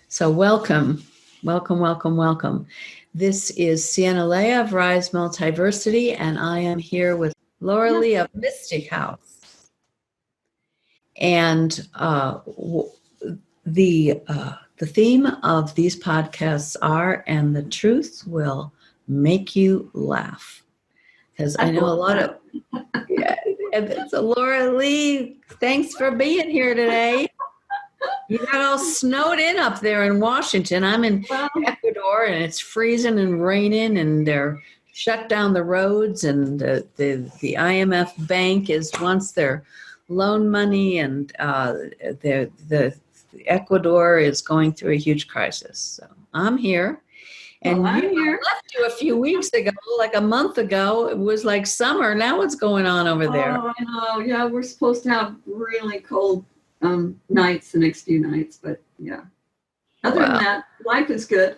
So welcome. This is Sienna Lea of Rise Multiversity, and I am here with Laura Lee of Mistycah. And the theme of these podcasts are, and the truth will make you laugh. Because I know a lot of, so Laura Lee, thanks for being here today. You got all snowed in up there in Washington. I'm in Ecuador, and it's freezing and raining, and they're shut down the roads, and the IMF bank wants their loan money, and the Ecuador is going through a huge crisis. So I'm here. And I left you a few weeks ago, like a month ago. It was like summer. Now what's going on over there? Oh, I know. Yeah, we're supposed to have really cold nights the next few nights, but yeah. Other than that, life is good.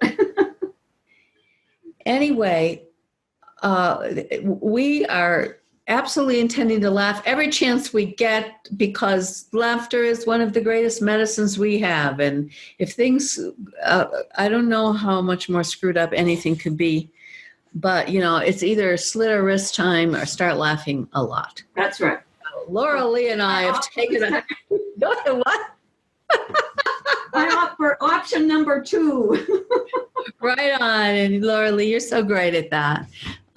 Anyway, we are absolutely intending to laugh every chance we get, because laughter is one of the greatest medicines we have. And if things, I don't know how much more screwed up anything could be, but it's either slit our wrist time or start laughing a lot. That's right. Laura Lee and I have taken what? I opt for option number 2. Right on. And Laura Lee, you're so great at that.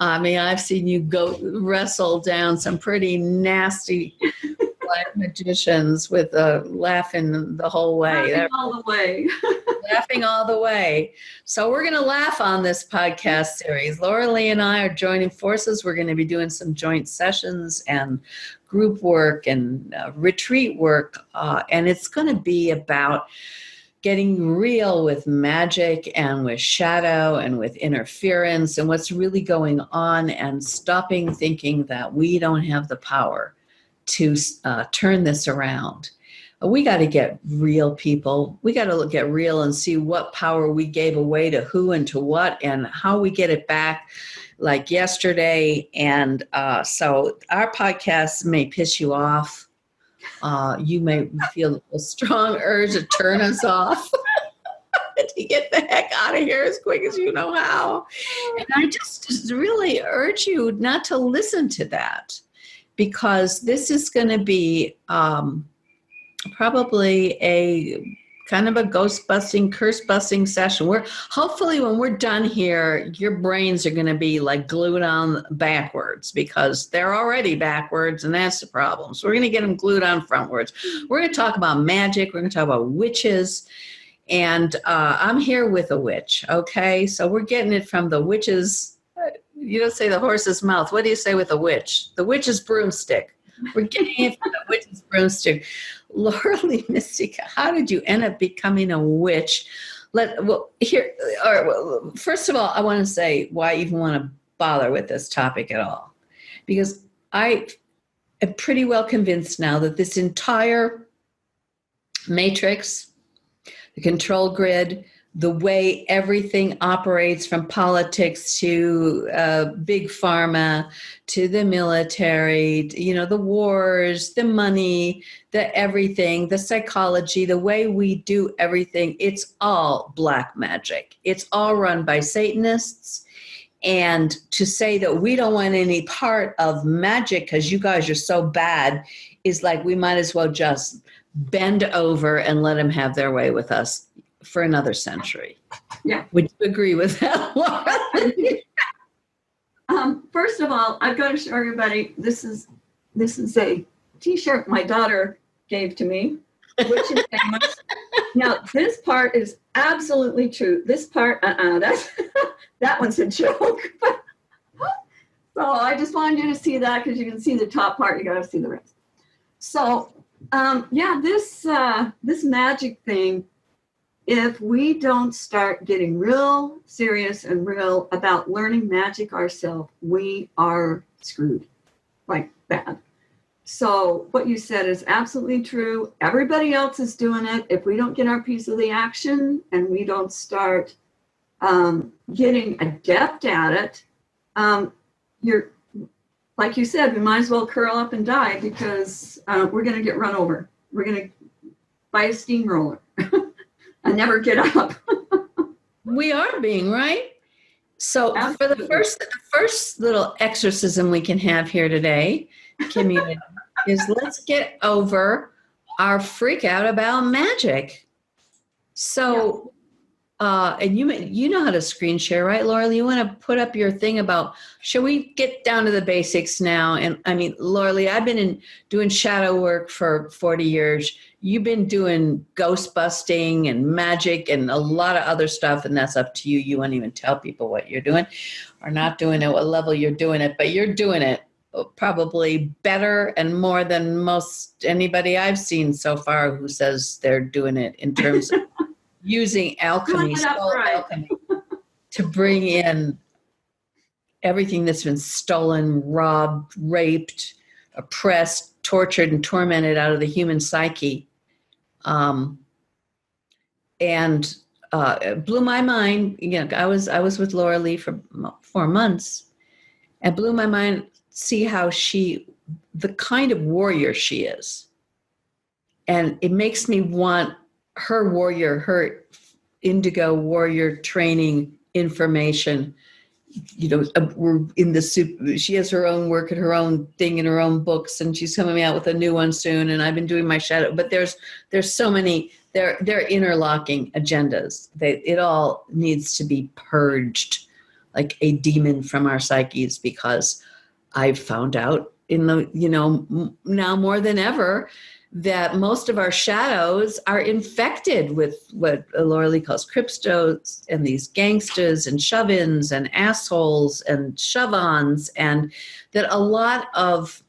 I mean, I've seen you go wrestle down some pretty nasty black magicians with laughing the whole way. Laughing all the way. Laughing all the way. So we're going to laugh on this podcast series. Laura Lee and I are joining forces. We're going to be doing some joint sessions and group work and retreat work. And it's going to be about getting real with magic and with shadow and with interference and what's really going on, and stopping thinking that we don't have the power to turn this around. We got to get real, people. We got to get real and see what power we gave away to who and to what, and how we get it back like yesterday. And so our podcast may piss you off. You may feel a strong urge to turn us off, to get the heck out of here as quick as you know how. And I just really urge you not to listen to that, because this is going to be probably a kind of a ghost-busting, curse-busting session. Hopefully when we're done here, your brains are going to be like glued on backwards, because they're already backwards, and that's the problem. So we're going to get them glued on frontwards. We're going to talk about magic. We're going to talk about witches. And I'm here with a witch, okay? So we're getting it from the witch's, you don't say the horse's mouth. What do you say with a witch? The witch's broomstick. We're getting it from the witch's broomstick. Laura Lee Mistycah, how did you end up becoming a witch? First of all, I want to say why I even want to bother with this topic at all. Because I am pretty well convinced now that this entire matrix, the control grid, the way everything operates, from politics to big pharma to the military, the wars, the money, the everything, the psychology, the way we do everything, it's all black magic. It's all run by Satanists. And to say that we don't want any part of magic because you guys are so bad is like, we might as well just bend over and let them have their way with us for another century. Yeah. Would you agree with that, Laura? First of all, I've got to show everybody, this is a t-shirt my daughter gave to me, which is famous. Now, this part is absolutely true. This part, that one's a joke. So I just wanted you to see that, because you can see the top part, you got to see the rest. So, this magic thing, if we don't start getting real serious and real about learning magic ourselves, we are screwed, like bad. So what you said is absolutely true. Everybody else is doing it. If we don't get our piece of the action and we don't start getting adept at it, you're, like you said, we might as well curl up and die because we're going to get run over. We're going to buy a steamroller and never get up. We are being, right? So Absolutely. for the first little exorcism we can have here today, community, is let's get over our freak out about magic. So, and you know how to screen share, right, Laura? You want to put up your thing about, shall we get down to the basics now? And I mean, Laura Lee, I've been doing shadow work for 40 years. You've been doing ghost busting and magic and a lot of other stuff, and that's up to you. You won't even tell people what you're doing or not doing it, what level you're doing it, but you're doing it probably better and more than most anybody I've seen so far who says they're doing it in terms of using alchemy, alchemy to bring in everything that's been stolen, robbed, raped, oppressed, tortured, and tormented out of the human psyche. And it blew my mind. You know, I was with Laura Lee for 4 months. It blew my mind see how the kind of warrior she is. And it makes me want her indigo warrior training information. You know, we're in the soup. She has her own work and her own thing in her own books, and she's coming out with a new one soon. And I've been doing my shadow, but there's so many. They're interlocking agendas. It all needs to be purged, like a demon from our psyches, because I've found out now more than ever that most of our shadows are infected with what Laura Lee calls cryptos and these gangsters and shove-ins and assholes and shove-ons, and that a lot of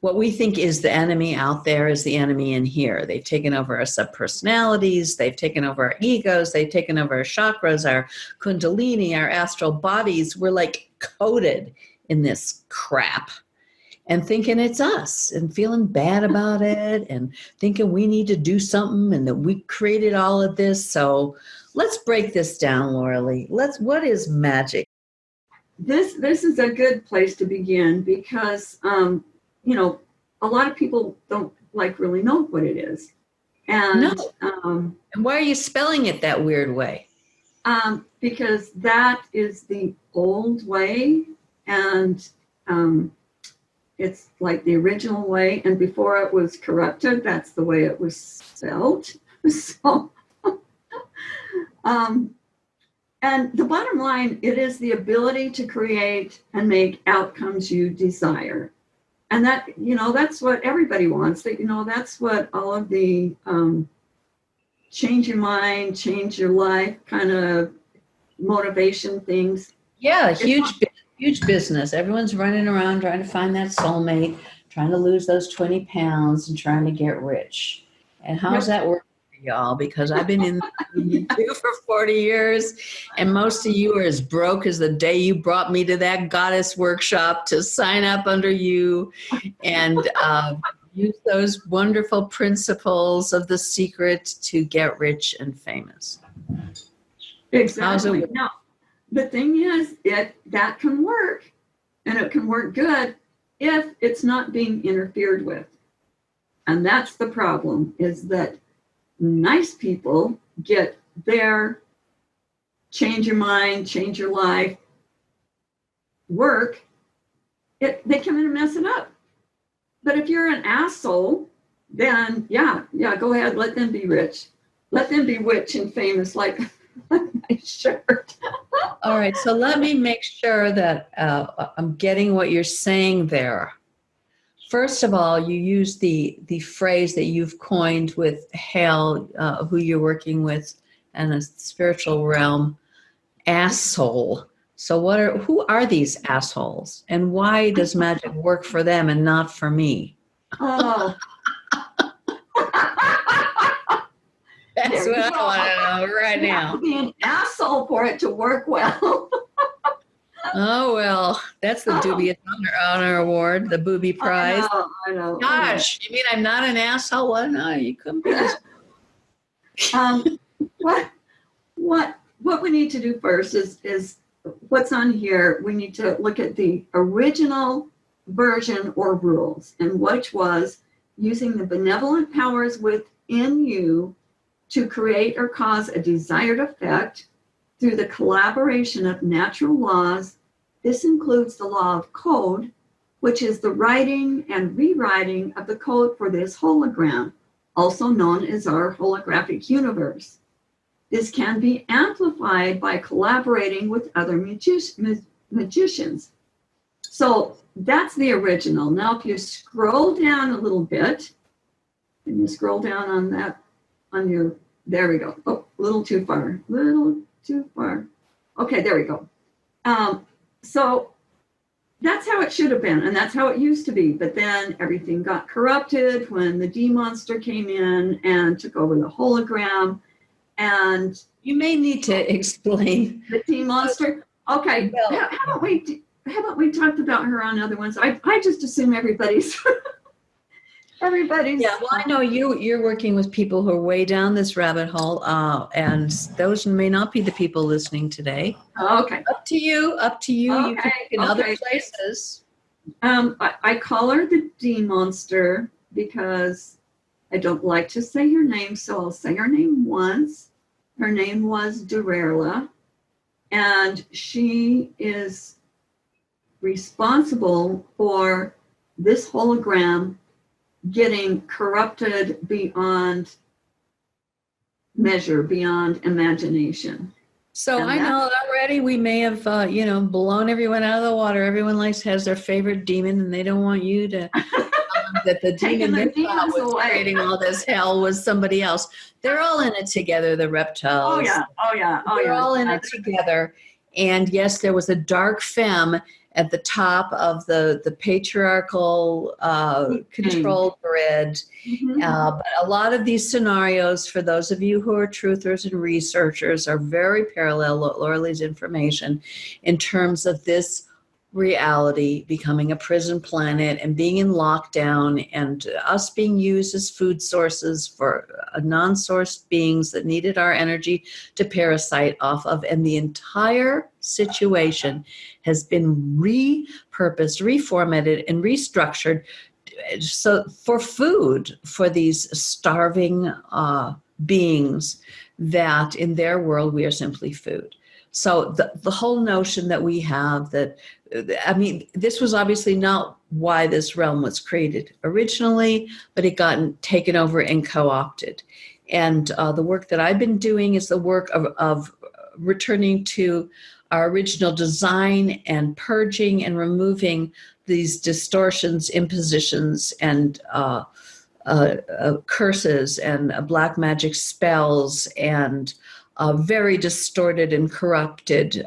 what we think is the enemy out there is the enemy in here. They've taken over our subpersonalities. They've taken over our egos. They've taken over our chakras, our kundalini, our astral bodies. We're like coated in this crap and thinking it's us and feeling bad about it and thinking we need to do something and that we created all of this. So let's break this down, Laura Lee. What is magic? This is a good place to begin because, a lot of people don't really know what it is. And, no. And why are you spelling it that weird way? Because that is the old way, and it's like the original way. And before it was corrupted, that's the way it was spelled. So, and the bottom line, it is the ability to create and make outcomes you desire. And that, that's what everybody wants. That's what all of the change your mind, change your life kind of motivation things. Yeah, huge business. Everyone's running around trying to find that soulmate, trying to lose those 20 pounds and trying to get rich. And how's that working for y'all? Because I've been in too for 40 years, and most of you are as broke as the day you brought me to that goddess workshop to sign up under you and use those wonderful principles of the secret to get rich and famous. Exactly. Now, the thing is, that can work, and it can work good if it's not being interfered with. And that's the problem, is that nice people get their change your mind, change your life work. They come in and mess it up. But if you're an asshole, then yeah, go ahead, let them be rich. Let them be rich and famous like my shirt. All right, so let me make sure that I'm getting what you're saying there. First of all, you use the phrase that you've coined with Hale, who you're working with in a spiritual realm, asshole. So who are these assholes, and why does magic work for them and not for me? Oh. That's what I want to know right now. You have to be an asshole for it to work well. Oh, well, that's the dubious honor award, the booby prize. I know. Gosh, you mean I'm not an asshole? Well, no, you couldn't be this. What we need to do first is what's on here. We need to look at the original version or rules, and which was using the benevolent powers within you to create or cause a desired effect through the collaboration of natural laws. This includes the law of code, which is the writing and rewriting of the code for this hologram, also known as our holographic universe. This can be amplified by collaborating with other magicians. So that's the original. Now, if you scroll down a little bit, and you scroll down on that, there we go. Oh, a little too far. Okay, there we go. So that's how it should have been, and that's how it used to be. But then everything got corrupted when the D monster came in and took over the hologram. And you may need to explain the D monster. Okay, well, haven't we talked about her on other ones? I just assume everybody's. Yeah, well, I know you're working with people who are way down this rabbit hole, and those may not be the people listening today. Okay. Up to you. Okay. You can in other places. I call her the D monster because I don't like to say her name, so I'll say her name once. Her name was Durerla, and she is responsible for this hologram getting corrupted beyond measure, beyond imagination. So I know already we may have, blown everyone out of the water. Everyone has their favorite demon, and they don't want you to that the demon they thought was creating all this hell was somebody else. They're all in it together, the reptiles. Oh yeah. They're all in it together. And yes, there was a dark femme at the top of the patriarchal control grid. Mm-hmm. But a lot of these scenarios, for those of you who are truthers and researchers, are very parallel to Laura Lee's information in terms of this reality becoming a prison planet and being in lockdown, and us being used as food sources for non-source beings that needed our energy to parasite off of. And the entire situation has been repurposed, reformatted, and restructured so for food for these starving beings that in their world we are simply food. So the whole notion that we have that, I mean, this was obviously not why this realm was created originally, but it got taken over and co-opted. And the work that I've been doing is the work of returning to our original design and purging and removing these distortions, impositions, and curses and black magic spells and very distorted and corrupted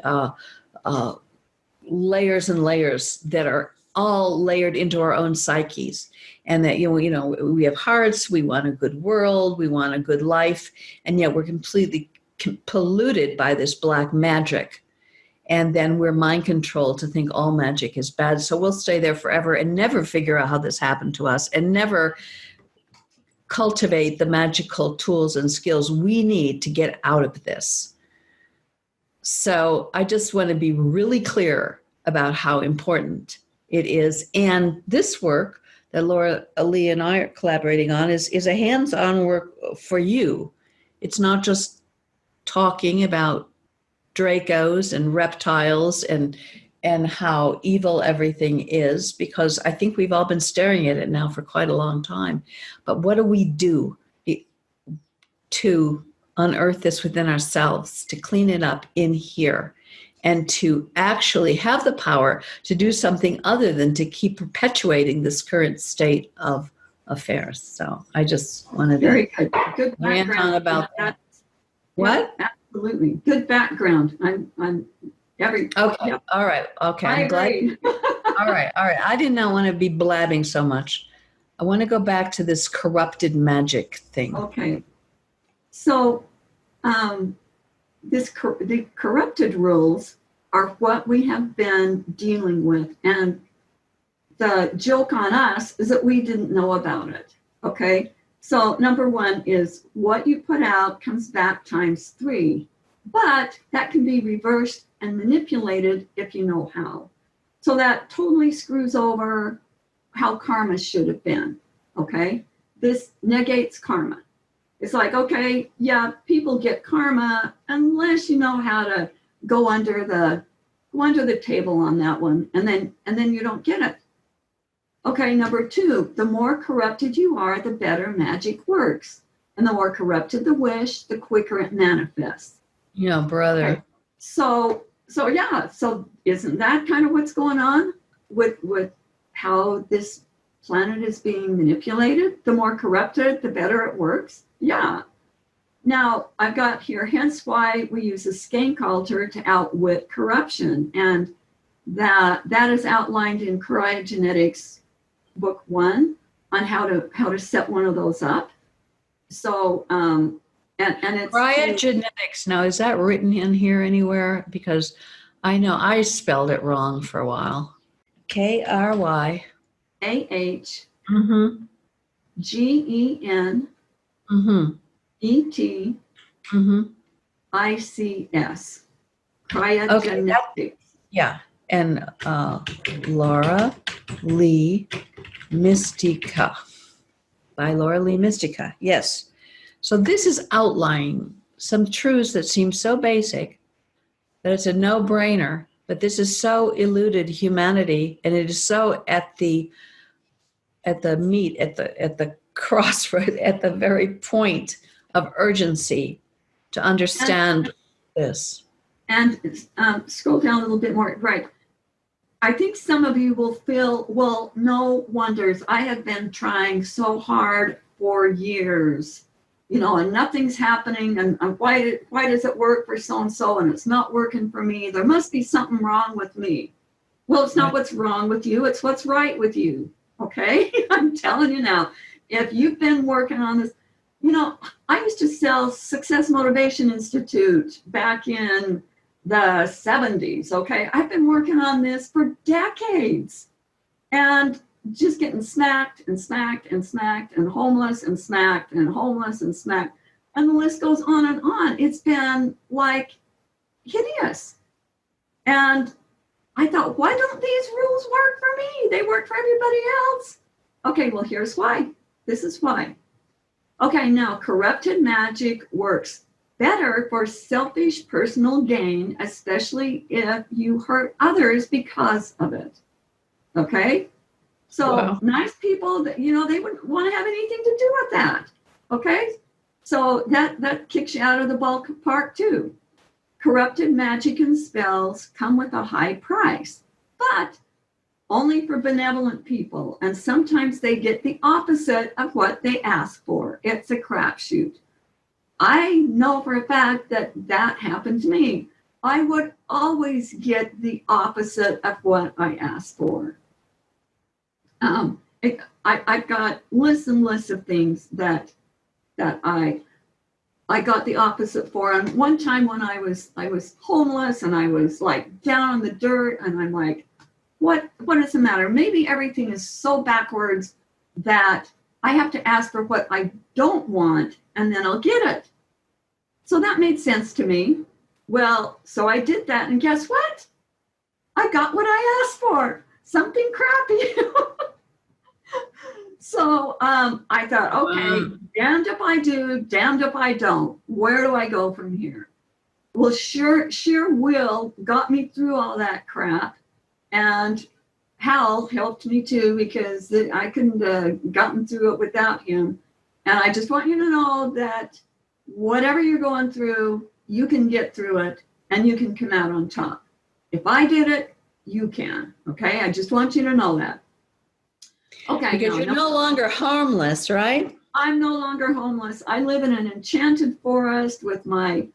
layers and layers that are all layered into our own psyches. And that, we have hearts, we want a good world, we want a good life, and yet we're completely polluted by this black magic. And then we're mind controlled to think all magic is bad. So we'll stay there forever and never figure out how this happened to us and never cultivate the magical tools and skills we need to get out of this. So I just want to be really clear about how important it is. And this work that Laura Lee and I are collaborating on is a hands-on work for you. It's not just talking about Dracos and reptiles and how evil everything is, because I think we've all been staring at it now for quite a long time. But what do we do to unearth this within ourselves, to clean it up in here, and to actually have the power to do something other than to keep perpetuating this current state of affairs? So I just wanted to rant on about that. What? Absolutely. Good background. I'm every. Okay. Yeah. All right. Okay. I'm glad. All right. I did not want to be blabbing so much. I want to go back to this corrupted magic thing. Okay. So, the corrupted rules are what we have been dealing with. And the joke on us is that we didn't know about it. Okay. So number one is what you put out comes back times 3, but that can be reversed and manipulated if you know how. So that totally screws over how karma should have been. Okay. This negates karma. It's like, okay, yeah, people get karma unless you know how to go under the table on that one, and then you don't get it. Okay, number 2, the more corrupted you are, the better magic works. And the more corrupted the wish, the quicker it manifests. Yeah, brother. Okay. So isn't that kind of what's going on with how this planet is being manipulated? The more corrupted, the better it works. Yeah. Now I've got here, hence why we use a skank altar to outwit corruption. And that is outlined in Kryahgenetics book 1 on how to set one of those up. So and it's Kryahgenetics. Now, is that written in here anywhere? Because I know I spelled it wrong for a while. Kryahgenetics. Mm-hmm. Kryahgenetics. Okay, yeah. And Laura Lee Mistycah. By Laura Lee Mistycah. Yes. So this is outlining some truths that seem so basic that it's a no-brainer, but this is so eluded humanity, and it is so at the crossroad, at the very point of urgency to understand this. And scroll down a little bit more. Right. I think some of you will feel, well, no wonders. I have been trying so hard for years, and nothing's happening. And why does it work for so-and-so and it's not working for me? There must be something wrong with me. Well, it's not what's wrong with you. It's what's right with you. Okay. I'm telling you now, if you've been working on this, I used to sell Success Motivation Institute back in the 70s. Okay. I've been working on this for decades and just getting smacked and smacked and smacked and homeless and smacked and homeless and smacked. And the list goes on and on. It's been like hideous. And I thought, why don't these rules work for me? They work for everybody else. Okay, well, here's why. This is why. Okay, now corrupted magic works better for selfish personal gain, especially if you hurt others because of it. Okay? So nice people that, they wouldn't want to have anything to do with that. Okay? So that kicks you out of the ballpark too. Corrupted magic and spells come with a high price, but only for benevolent people. And sometimes they get the opposite of what they ask for. It's a crapshoot. I know for a fact that happened to me. I would always get the opposite of what I asked for. I've got lists and lists of things that I got the opposite for. And one time when I was homeless and I was like down on the dirt, and I'm like, what is the matter? Maybe everything is so backwards that I have to ask for what I don't want, and then I'll get it. So that made sense to me. Well, so I did that, and guess what? I got what I asked for, something crappy. So I thought, okay, damned if I do, damned if I don't. Where do I go from here? Well, sheer will got me through all that crap. And Hal helped me too, because I couldn't have gotten through it without him. And I just want you to know that whatever you're going through, you can get through it and you can come out on top. If I did it, you can. Okay. I just want you to know that. Okay. Because you're no longer homeless, right? I'm no longer homeless. I live in an enchanted forest with my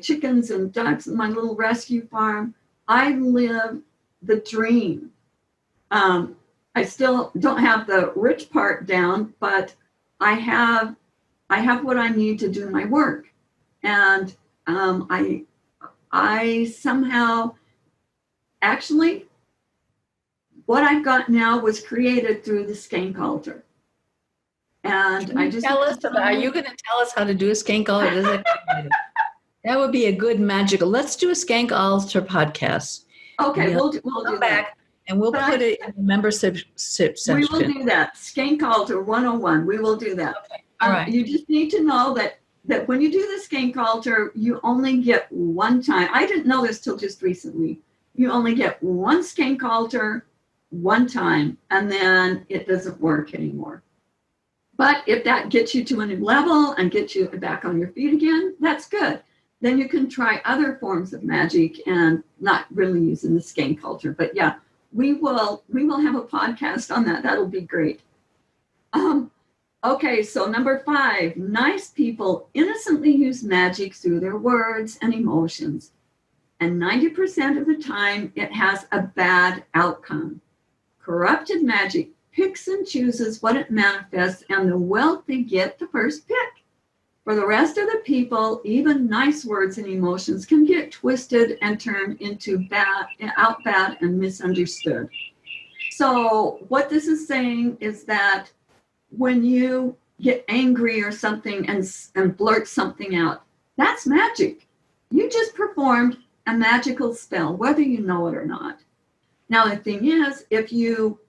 chickens and ducks and my little rescue farm. I live the dream. I still don't have the rich part down, but I have what I need to do my work. And I somehow actually, what I've got now was created through the skank altar. And Can you tell us about, are you going to tell us how to do a skank altar? That would be a good magical. Let's do a skank altar podcast. Okay, we'll do back that. And we'll put it in the membership section. We will do that. Skank altar 101. We will do that. Okay. All right. You just need to know that when you do the skank altar, you only get one time. I didn't know this till just recently. You only get one skank altar one time, and then it doesn't work anymore. But if that gets you to a new level and gets you back on your feet again, that's good. Then you can try other forms of magic and not really using the skank altar. But yeah, we will have a podcast on that. That'll be great. Okay, so number 5, nice people innocently use magic through their words and emotions. And 90% of the time, it has a bad outcome. Corrupted magic picks and chooses what it manifests, and the wealthy get the first pick. For the rest of the people, even nice words and emotions can get twisted and turned into bad and misunderstood. So what this is saying is that when you get angry or something and blurt something out, that's magic. You just performed a magical spell, whether you know it or not. Now, the thing is, if you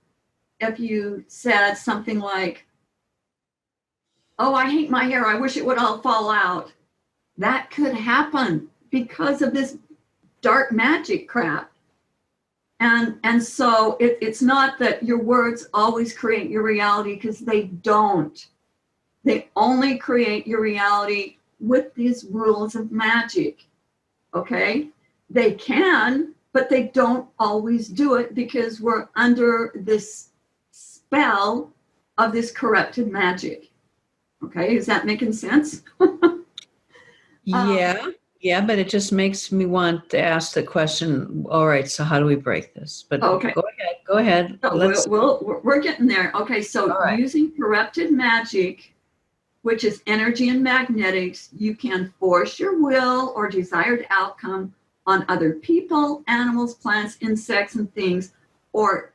said something like, "Oh, I hate my hair. I wish it would all fall out," that could happen because of this dark magic crap. And so it's not that your words always create your reality, because they don't. They only create your reality with these rules of magic. Okay? They can, but they don't always do it because we're under this spell of this corrupted magic. Okay, is that making sense? Yeah, but it just makes me want to ask the question, all right, so how do we break this? But okay. Go ahead. So we're getting there. Okay, so right. Using corrupted magic, which is energy and magnetics, you can force your will or desired outcome on other people, animals, plants, insects, and things, or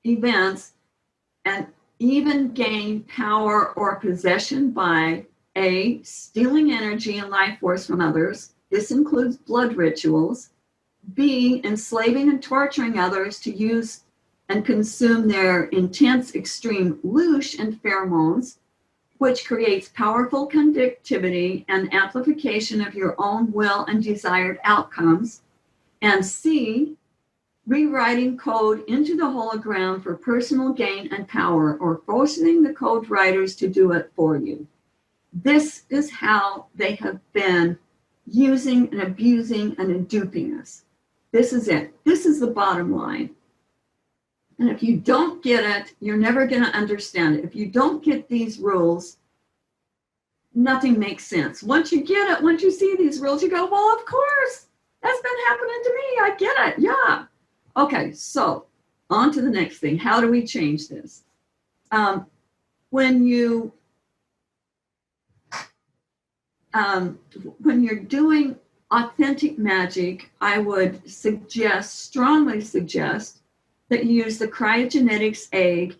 events, and even gain power or possession by A, stealing energy and life force from others. This includes blood rituals. B, enslaving and torturing others to use and consume their intense, extreme loosh and pheromones, which creates powerful conductivity and amplification of your own will and desired outcomes. And C, rewriting code into the hologram for personal gain and power, or forcing the code writers to do it for you. This is how they have been using and abusing and duping us. This is it. This is the bottom line. And if you don't get it, you're never going to understand it. If you don't get these rules, nothing makes sense. Once you get it, once you see these rules, you go, well, of course, that's been happening to me. I get it. Yeah. Okay, so on to the next thing. How do we change this? When you're doing authentic magic, I would strongly suggest that you use the Kryahgenetics egg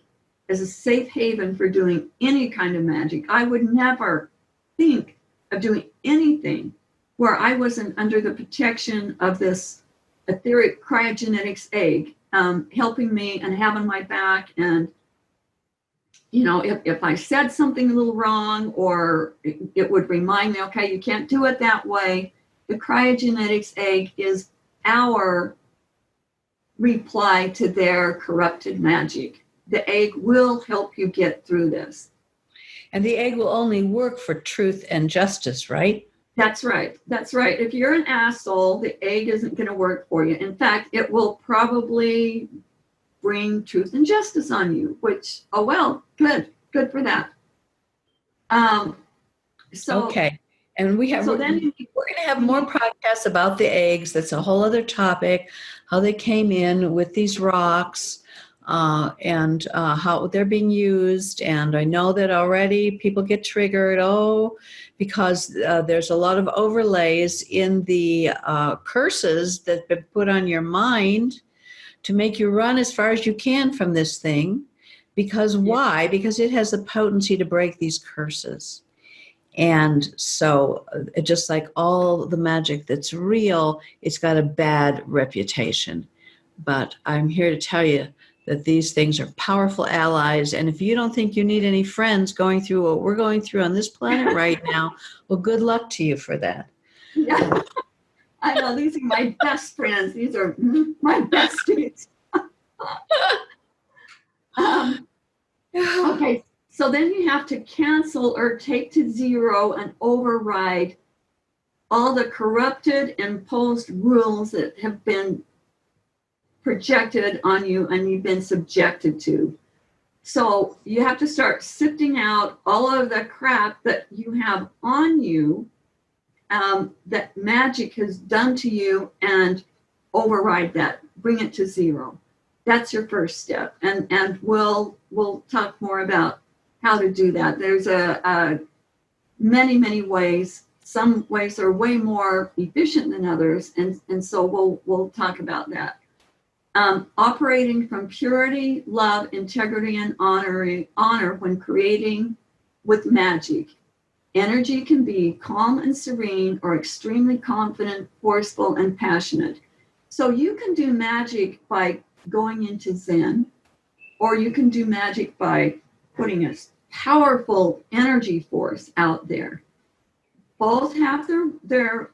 as a safe haven for doing any kind of magic. I would never think of doing anything where I wasn't under the protection of this etheric Kryahgenetics egg, helping me and having my back. And, you know, if I said something a little wrong, or it would remind me, okay, you can't do it that way. The Kryahgenetics egg is our reply to their corrupted magic. The egg will help you get through this. And the egg will only work for truth and justice, right? That's right. That's right. If you're an asshole, the egg isn't going to work for you. In fact, it will probably bring truth and justice on you, which, oh, well, good for that. Okay. And we're going to have more podcasts about the eggs. That's a whole other topic, how they came in with these rocks. and how they're being used. And I know that already people get triggered, because there's a lot of overlays in the curses that have been put on your mind to make you run as far as you can from this thing. Because why? Because it has the potency to break these curses. And so just like all the magic that's real, it's got a bad reputation. But I'm here to tell you that these things are powerful allies. And if you don't think you need any friends going through what we're going through on this planet right now, well, good luck to you for that. Yeah, I know. These are my best friends. These are my besties. Okay, so then you have to cancel or take to zero and override all the corrupted, imposed rules that have been projected on you and you've been subjected to. So you have to start sifting out all of the crap that you have on you, that magic has done to you, and override that, bring it to zero. That's your first step. And we'll talk more about how to do that. There's many ways. Some ways are way more efficient than others, and so we'll talk about that. Operating from purity, love, integrity, and honor when creating with magic. Energy can be calm and serene, or extremely confident, forceful, and passionate. So you can do magic by going into Zen, or you can do magic by putting a powerful energy force out there. Both have their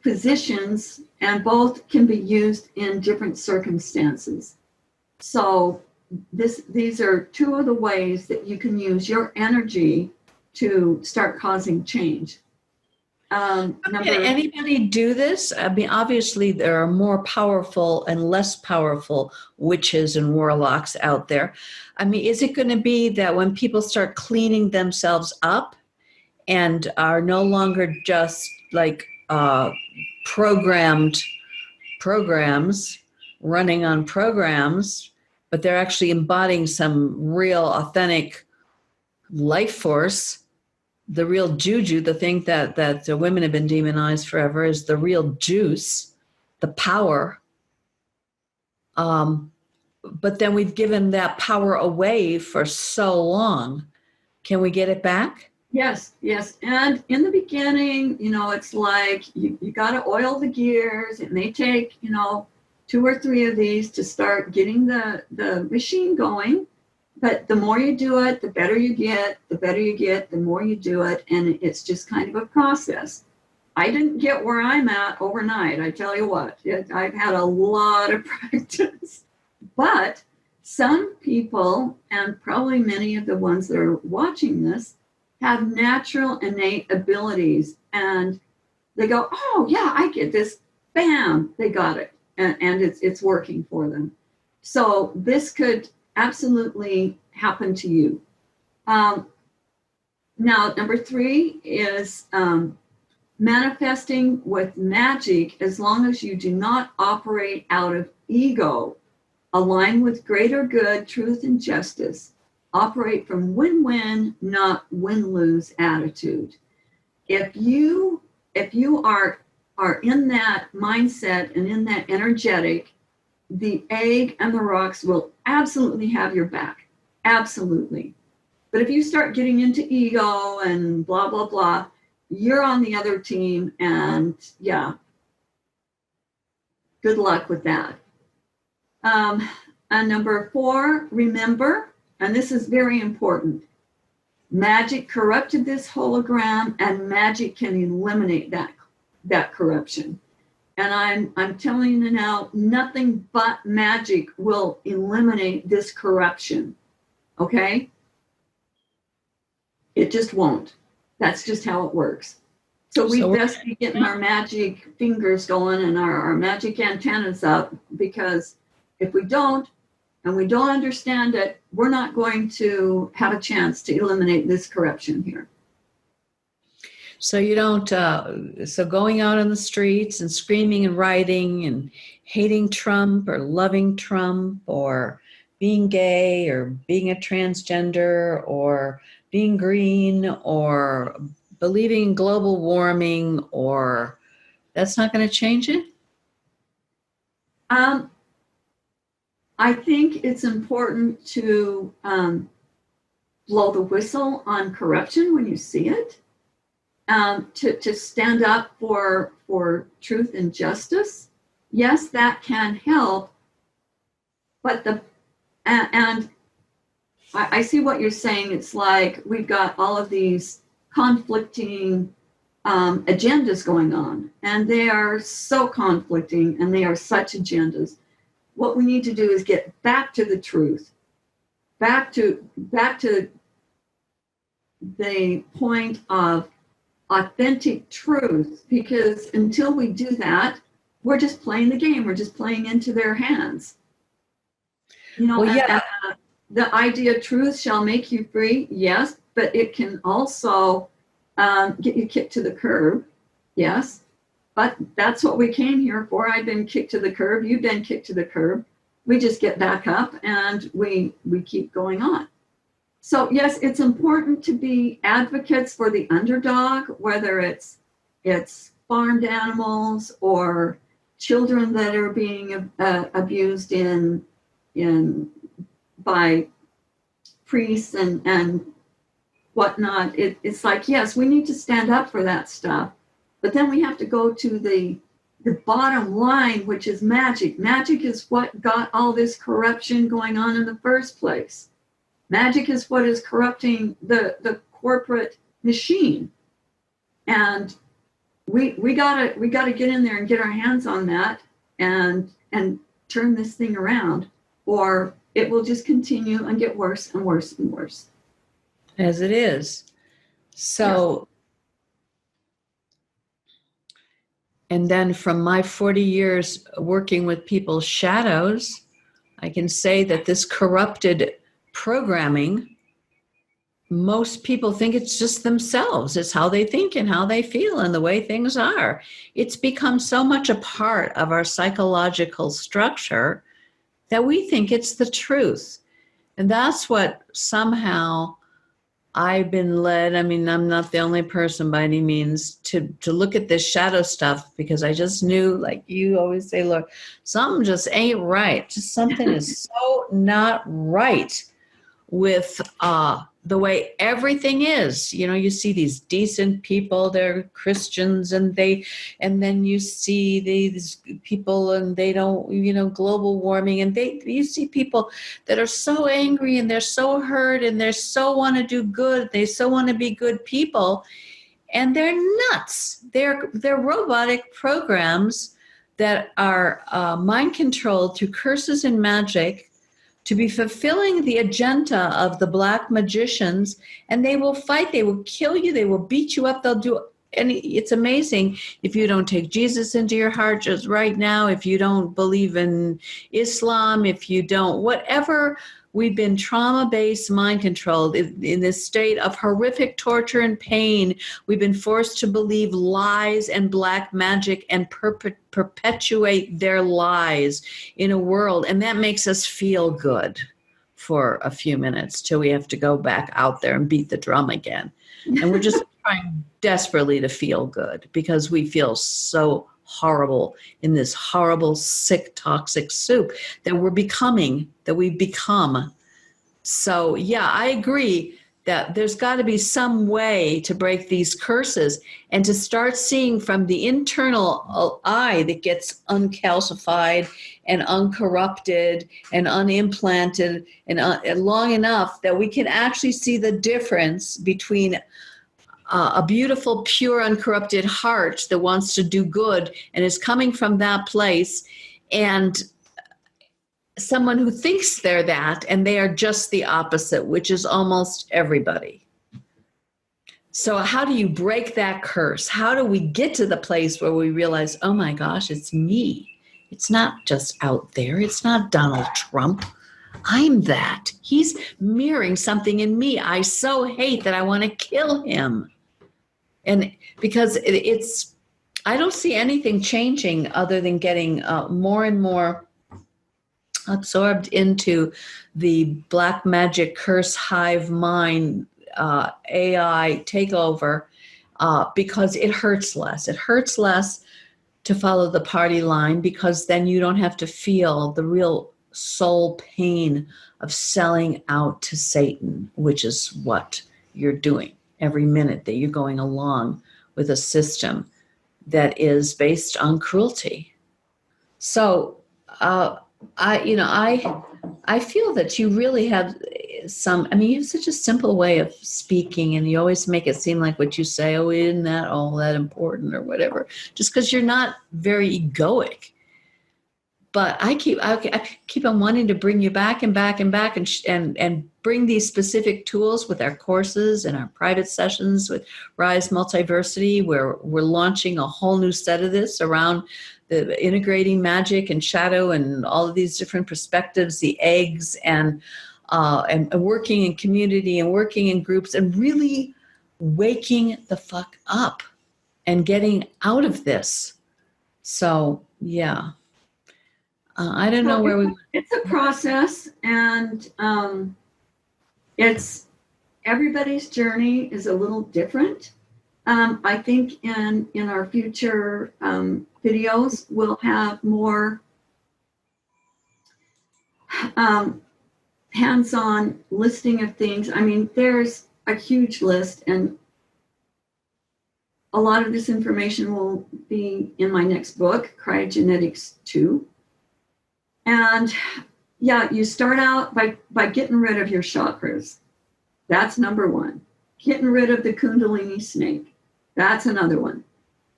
positions, and both can be used in different circumstances. So these are two of the ways that you can use your energy to start causing change. Can anybody do this? I mean, obviously there are more powerful and less powerful witches and warlocks out there. I mean, is it going to be that when people start cleaning themselves up and are no longer just like programs running on programs, but they're actually embodying some real authentic life force? The real juju, the thing that the women have been demonized forever, is the real juice, the power. But then we've given that power away for so long. Can we get it back? Yes. And in the beginning, it's like you got to oil the gears. It may take, 2 or 3 of these to start getting the machine going. But the more you do it, the better you get, the more you do it. And it's just kind of a process. I didn't get where I'm at overnight. I tell you what, I've had a lot of practice. But some people, and probably many of the ones that are watching this, have natural innate abilities. And they go, oh, yeah, I get this. Bam, they got it. And it's working for them. So this could absolutely happen to you. Now, number 3 is manifesting with magic, as long as you do not operate out of ego, align with greater good, truth, and justice, operate from win-win, not win-lose attitude. If you are in that mindset and in that energetic, the egg and the rocks will absolutely have your back. Absolutely. But if you start getting into ego and blah, blah, blah, you're on the other team, and yeah, good luck with that. And number 4, remember, and this is very important, magic corrupted this hologram, and magic can eliminate that corruption. And I'm telling you now, nothing but magic will eliminate this corruption. Okay? It just won't. That's just how it works. So we best be getting our magic fingers going and our magic antennas up, because if we don't, and we don't understand it, we're not going to have a chance to eliminate this corruption here. So you don't, so going out on the streets and screaming and writing and hating Trump or loving Trump or being gay or being a transgender or being green or believing in global warming, or that's not going to change it? I think it's important to blow the whistle on corruption when you see it, to stand up for truth and justice. Yes, that can help, but I see what you're saying. It's like we've got all of these conflicting agendas going on, and they are so conflicting, and they are such agendas. What we need to do is get back to the truth, back to the point of authentic truth, because until we do that, we're just playing the game. We're just playing into their hands. You know, Well, the idea truth shall make you free, yes, but it can also get you kicked to the curb, yes. But that's what we came here for. I've been kicked to the curb. You've been kicked to the curb. We just get back up and we keep going on. So yes, it's important to be advocates for the underdog, whether it's farmed animals or children that are being abused by priests and whatnot. It's like, yes, we need to stand up for that stuff. But then we have to go to the bottom line, which is magic. Magic is what got all this corruption going on in the first place. Magic is what is corrupting the corporate machine. And we gotta get in there and get our hands on that and turn this thing around, or it will just continue and get worse and worse and worse. As it is. So, and then from my 40 years working with people's shadows, I can say that this corrupted programming, most people think it's just themselves. It's how they think and how they feel and the way things are. It's become so much a part of our psychological structure that we think it's the truth. And that's what somehow I've been led. I mean, I'm not the only person by any means to look at this shadow stuff, because I just knew, like you always say, Laura, something just ain't right. Just something is so not right with the way everything is. You know, you see these decent people, they're Christians, and then you see these people and they don't, you know, global warming, and you see people that are so angry and they're so hurt and they so want to do good. They so want to be good people, and they're nuts. They're robotic programs that are mind controlled through curses and magic to be fulfilling the agenda of the black magicians, and they will fight, they will kill you, they will beat you up, they'll do, and it's amazing if you don't take Jesus into your heart just right now, if you don't believe in Islam, if you don't, whatever. We've been trauma-based, mind-controlled in this state of horrific torture and pain. We've been forced to believe lies and black magic and perpetuate their lies in a world. And that makes us feel good for a few minutes till we have to go back out there and beat the drum again. And we're just trying desperately to feel good because we feel so horrible in this horrible, sick, toxic soup that we've become. So yeah, I agree that there's got to be some way to break these curses and to start seeing from the internal eye that gets uncalcified and uncorrupted and unimplanted and long enough that we can actually see the difference between a beautiful, pure, uncorrupted heart that wants to do good and is coming from that place, and someone who thinks they're that and they are just the opposite, which is almost everybody. So how do you break that curse? How do we get to the place where we realize, oh my gosh, it's me. It's not just out there. It's not Donald Trump. I'm that. He's mirroring something in me I so hate that I want to kill him. And because I don't see anything changing other than getting more and more absorbed into the black magic curse hive mind AI takeover, because it hurts less. It hurts less to follow the party line, because then you don't have to feel the real soul pain of selling out to Satan, which is what you're doing every minute that you're going along with a system that is based on cruelty. So I feel that you really have you have such a simple way of speaking, and you always make it seem like what you say, oh, isn't that all that important or whatever, just because you're not very egoic. But I keep on wanting to bring you back and back and back, and bring these specific tools with our courses and our private sessions with Rise Multiversity, where we're launching a whole new set of this around the integrating magic and shadow and all of these different perspectives, the eggs, and working in community and working in groups and really waking the fuck up and getting out of this. So, yeah. I don't know where it's a process, and it's everybody's journey is a little different. I think in our future videos, we'll have more hands-on listing of things. I mean, there's a huge list, and a lot of this information will be in my next book, Kryahgenetics 2. And yeah, you start out by getting rid of your chakras. That's number one. Getting rid of the Kundalini snake. That's another one.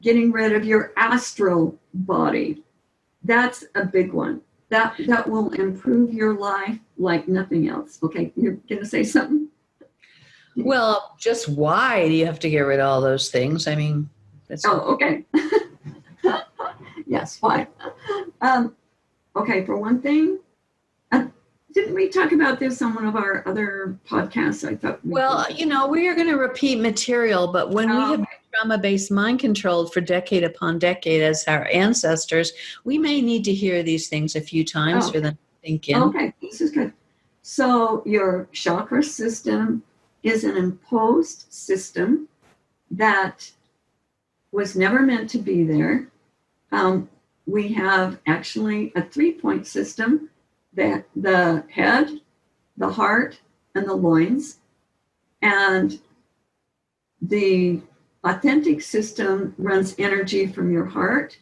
Getting rid of your astral body. That's a big one. That will improve your life like nothing else. Okay, you're going to say something? Well, just why do you have to get rid of all those things? I mean, okay. Yes, why? Okay, for one thing, didn't we talk about this on one of our other podcasts? I thought. We are going to repeat material, but when we have been trauma-based mind controlled for decade upon decade as our ancestors, we may need to hear these things a few times for them to think in. Okay, this is good. So your chakra system is an imposed system that was never meant to be there. We have actually a 3-point system, that the head, the heart, and the loins. And the authentic system runs energy from your heart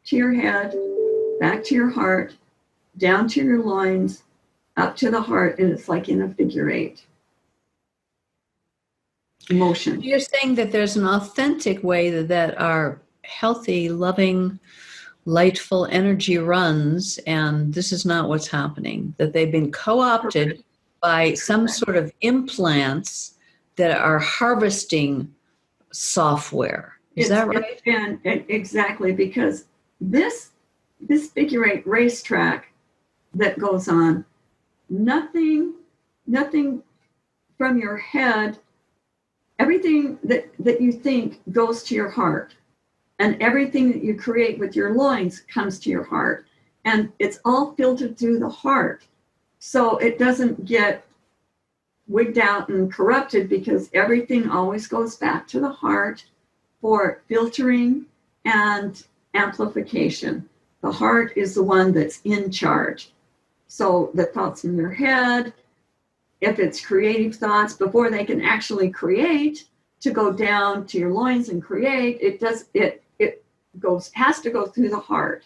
to your head, back to your heart, down to your loins, up to the heart, and it's like in a figure 8 motion. You're saying that there's an authentic way that our healthy, loving, lightful energy runs, and this is not what's happening, that they've been co-opted by some sort of implants that are harvesting software. Is that right? And exactly, because this figure 8 racetrack that goes on, nothing from your head, everything that you think goes to your heart. And everything that you create with your loins comes to your heart. And it's all filtered through the heart. So it doesn't get wigged out and corrupted, because everything always goes back to the heart for filtering and amplification. The heart is the one that's in charge. So the thoughts in your head, if it's creative thoughts, before they can actually create, to go down to your loins and create, has to go through the heart,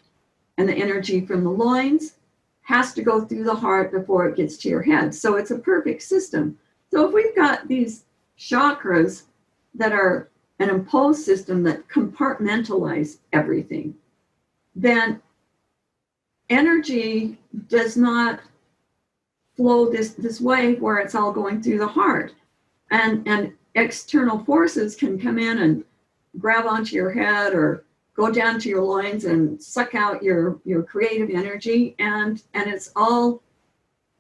and the energy from the loins has to go through the heart before it gets to your head. So it's a perfect system. So if we've got these chakras that are an imposed system that compartmentalize everything, then energy does not flow this way where it's all going through the heart, and external forces can come in and grab onto your head or go down to your loins and suck out your creative energy, and it's all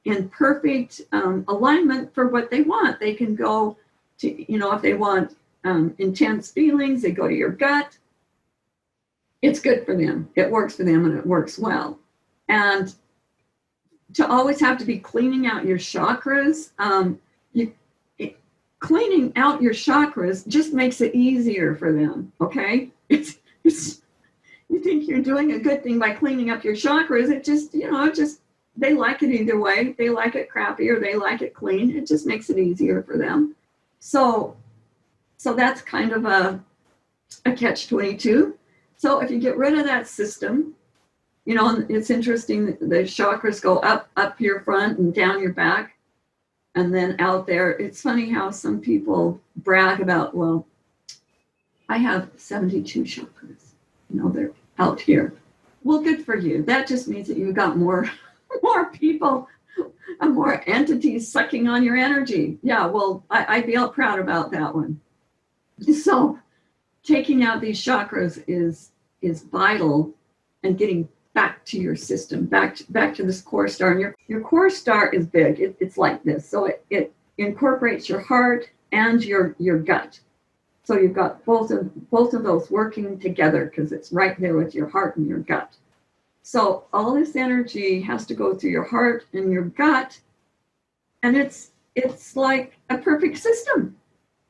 in perfect alignment for what they want. They can go to, if they want intense feelings, they go to your gut. It's good for them. It works for them, and it works well. And to always have to be cleaning out your chakras, cleaning out your chakras just makes it easier for them, okay? It's you think you're doing a good thing by cleaning up your chakras. It just, they like it either way. They like it crappy or they like it clean. It just makes it easier for them. So that's kind of a catch-22. So if you get rid of that system, it's interesting that the chakras go up your front and down your back and then out there. It's funny how some people brag about, well, I have 72 chakras. They're out here. Well, good for you. That just means that you've got more people and more entities sucking on your energy. Yeah, well, I feel proud about that one. So taking out these chakras is vital, and getting back to your system, back to this core star. And your core star is big. It's like this. So it incorporates your heart and your gut. So you've got both of those working together because it's right there with your heart and your gut. So all this energy has to go through your heart and your gut, and it's like a perfect system.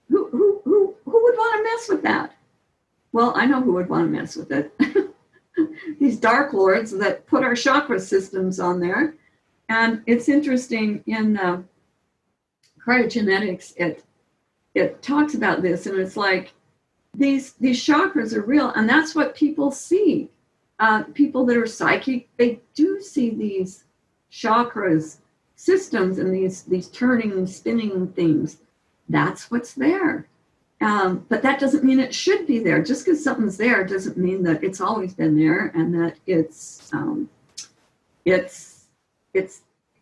Who would want to mess with that? Well, I know who would want to mess with it. These dark lords that put our chakra systems on there. And it's interesting in Kryahgenetics, it talks about this, and it's like these chakras are real, and that's what people see. People that are psychic, they do see these chakras systems and these turning, spinning things. That's what's there. But that doesn't mean it should be there. Just because something's there doesn't mean that it's always been there and that it's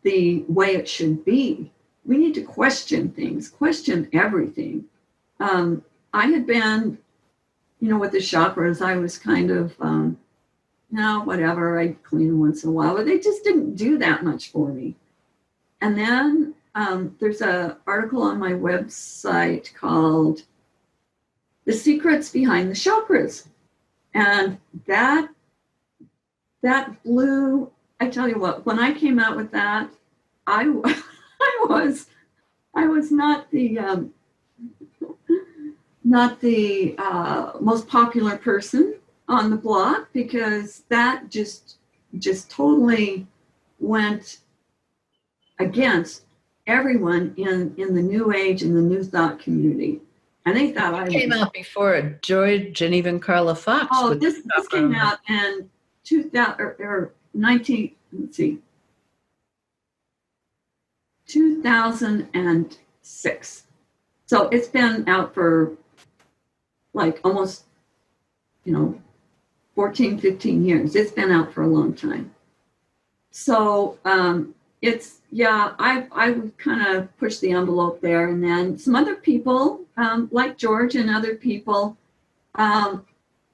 the way it should be. We need to question things, question everything. I had been, with the chakras, I was kind of, no, whatever, I'd clean them once in a while, but they just didn't do that much for me. And then there's an article on my website called The Secrets Behind the Chakras. And that blew, I tell you what, when I came out with that, I was not the most popular person on the block, because that just totally went against everyone in the New Age and the New Thought community. And they thought I came out before George and even Carla Fox. Oh, this came out in 2006. So it's been out for like almost, 14, 15 years. It's been out for a long time. So I would kind of push the envelope there. And then some other people, like George and other people,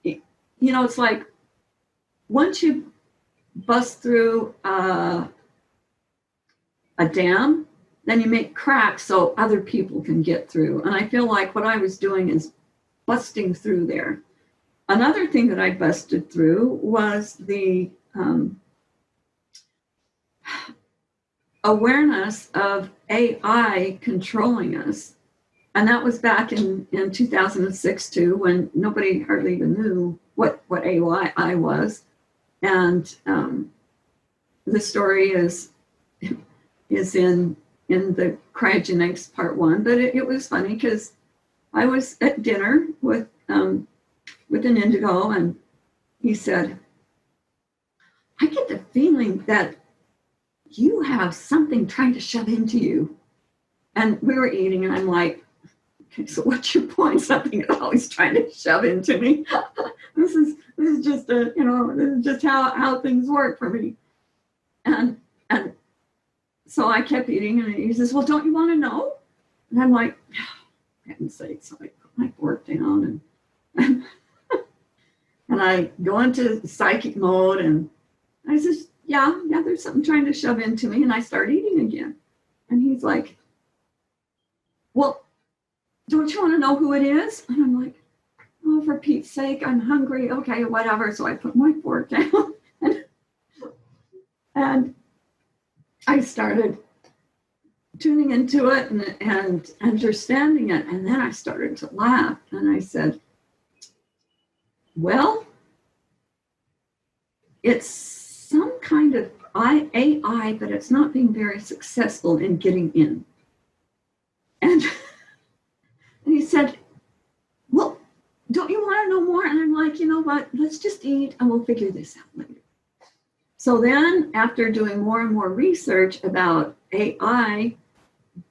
it's like once you bust through a dam, then you make cracks so other people can get through. And I feel like what I was doing is busting through there. Another thing that I busted through was the awareness of AI controlling us. And that was back in 2006 too, when nobody hardly even knew what AI was. And the story is in the Kryahgenetics part 1, but it was funny because I was at dinner with an indigo, and he said, I get the feeling that you have something trying to shove into you. And we were eating, and I'm like, okay, so what's your point? Something is always trying to shove into me. This is just this is just how things work for me. And so I kept eating, and he says, well, don't you want to know? And I'm like, for heaven's sake. So I put my fork down and I go into psychic mode, and I says, yeah, there's something trying to shove into me. And I start eating again. And he's like, well, don't you want to know who it is? And I'm like, oh, for Pete's sake, I'm hungry. Okay, whatever. So I put my fork down and I started tuning into it and understanding it. And then I started to laugh and I said, well, it's some kind of AI, but it's not being very successful in getting in. And he said, well, don't you want to know more? And I'm like, you know what? Let's just eat and we'll figure this out later. So then after doing more and more research about AI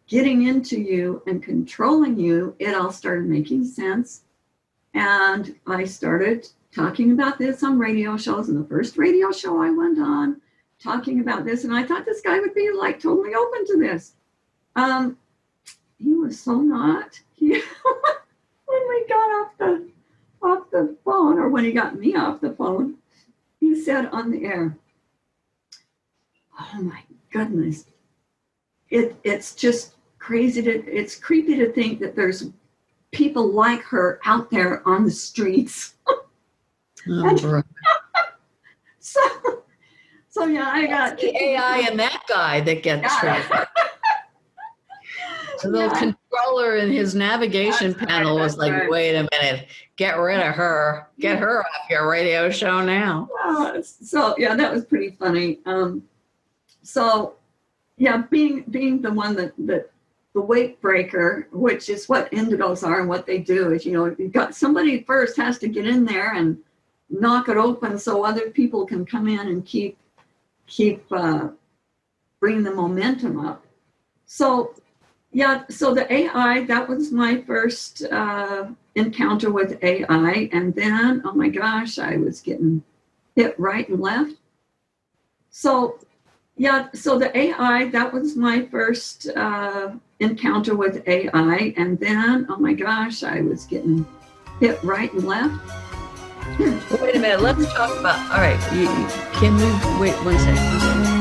getting into you and controlling you, it all started making sense. And I started talking about this on radio shows. And the first radio show I went on talking about this, and I thought this guy would be like totally open to this. He was so not. When we got off the phone, or when he got me off the phone, he said on the air, oh my goodness, it's just crazy it's creepy to think that there's people like her out there on the streets. Oh, so yeah, I got the AI and that guy that gets tricked. The little controller in his navigation panel was like, right. Wait a minute, get rid of her. Get her off your radio show now. So yeah, that was pretty funny. So yeah, being the one that the weight breaker, which is what indigos are and what they do is, you've got somebody first has to get in there and knock it open so other people can come in and keep bringing the momentum up. So yeah, so the AI, that was my first encounter with AI. And then, oh my gosh, I was getting hit right and left. So yeah, so the AI, that was my first encounter with AI. And then, oh my gosh, I was getting hit right and left. Wait a minute, let's talk about, all right, can we wait 1 second?